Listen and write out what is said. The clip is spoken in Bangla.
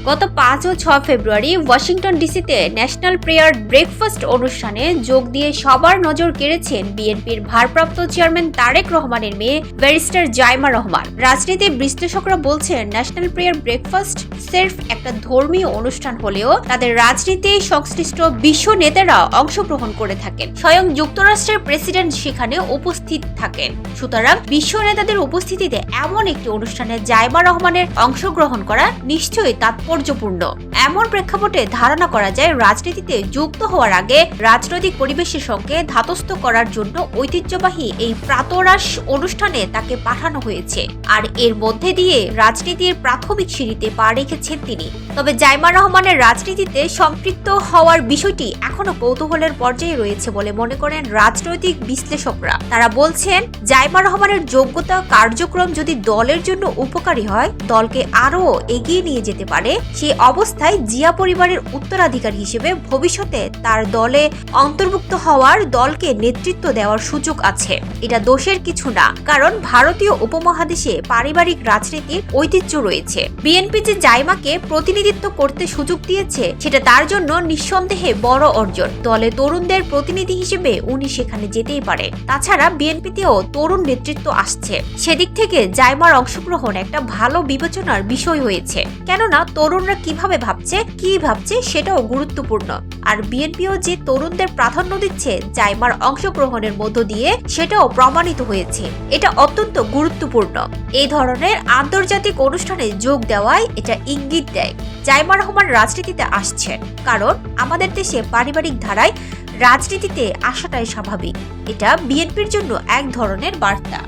গত 5 ও 6 ফেব্রুয়ারি ওয়াশিংটন ডিসিতে ন্যাশনাল প্রেয়ার ব্রেকফাস্ট অনুষ্ঠানে যোগ দিয়ে সবার নজর কেড়েছেন বিএনপির ভারপ্রাপ্ত চেয়ারম্যান তারেক রহমানের মেয়ে ব্যারিস্টার জাইমা রহমান। রাজনীতির বিশ্লেষকরা বলছেন, ন্যাশনাল প্রেয়ার ব্রেকফাস্ট সির্ফ একটা ধর্মীয় অনুষ্ঠান হলেও তাদের রাজনীতি সংশ্লিষ্ট বিশ্ব নেতারা অংশগ্রহণ করে থাকেন। স্বয়ং যুক্তরাষ্ট্রের প্রেসিডেন্ট সেখানে উপস্থিত থাকেন। সুতরাং বিশ্ব নেতাদের উপস্থিতিতে এমন একটি অনুষ্ঠানে জাইমা রহমানের অংশগ্রহণ করা নিশ্চয়ই তাৎপর্যপূর্ণ। এমন প্রেক্ষাপটে ধারণা করা যায়, রাজনীতিতে যুক্ত হওয়ার আগে রাজনৈতিক পরিবেশের সঙ্গে ধাতস্থ করার জন্য ঐতিহ্যবাহী এই প্রাতরাশ অনুষ্ঠানে তাকে পাঠানো হয়েছে। আর এর মধ্যে দিয়ে রাজনীতির প্রাথমিক সিঁড়িতে পা রেখেছেন তিনি। তবে জাইমা রহমানের রাজনীতিতে সম্পৃক্ত হওয়ার বিষয়টি এখনো কৌতূহলের পর্যায়ে রয়েছে বলে মনে করেন রাজনৈতিক বিশ্লেষকরা। তারা বলছেন, জাইমা রহমানের যোগ্যতা কার্যক্রম যদি দলের জন্য উপকারী হয়, দলকে আরো এগিয়ে নিয়ে যেতে পারে, সেই অবস্থায় জিয়া পরিবারের উত্তরাধিকার হিসেবে ভবিষ্যতে তার দলে অন্তর্ভুক্ত হওয়ার, দলকে নেতৃত্ব দেওয়ার সুযোগ আছে। এটা দোষের কিছু না, কারণ ভারতীয় উপমহাদেশে পারিবারিক রাজনীতির ঐতিহ্য রয়েছে। বিএনপি যে জাইমাকে প্রতিনিধিত্ব করতে সুযোগ দিয়েছে, সেটা তার জন্য নিঃসন্দেহে বড় অর্জন। দলে তরুণদের প্রতিনিধি হিসেবে উনি সেখানে যেতেই পারে। তাছাড়া বিএনপিতেও তরুণ নেতৃত্ব আসছে, সেদিক থেকে জাইমার অংশগ্রহণ একটা ভালো বিবেচনার বিষয় হয়েছে। কেননা তরুণরা কিভাবে ভাবছে, কি ভাবছে সেটাও গুরুত্বপূর্ণ। আর বিএনপিও যে তরুণদের প্রাধান্য দিচ্ছে জাইমার অংশগ্রহণের মধ্য দিয়ে, সেটাও প্রমাণিত হয়েছে। এটা অত্যন্ত গুরুত্বপূর্ণ। এই ধরনের আন্তর্জাতিক অনুষ্ঠানে যোগ দেওয়ায় এটা ইঙ্গিত দেয় জাইমা রহমান রাজনীতিতে আসছেন, কারণ আমাদের দেশে পারিবারিক ধারায় রাজনীতিতে আসাটাই স্বাভাবিক। এটা বিএনপির জন্য এক ধরনের বার্তা।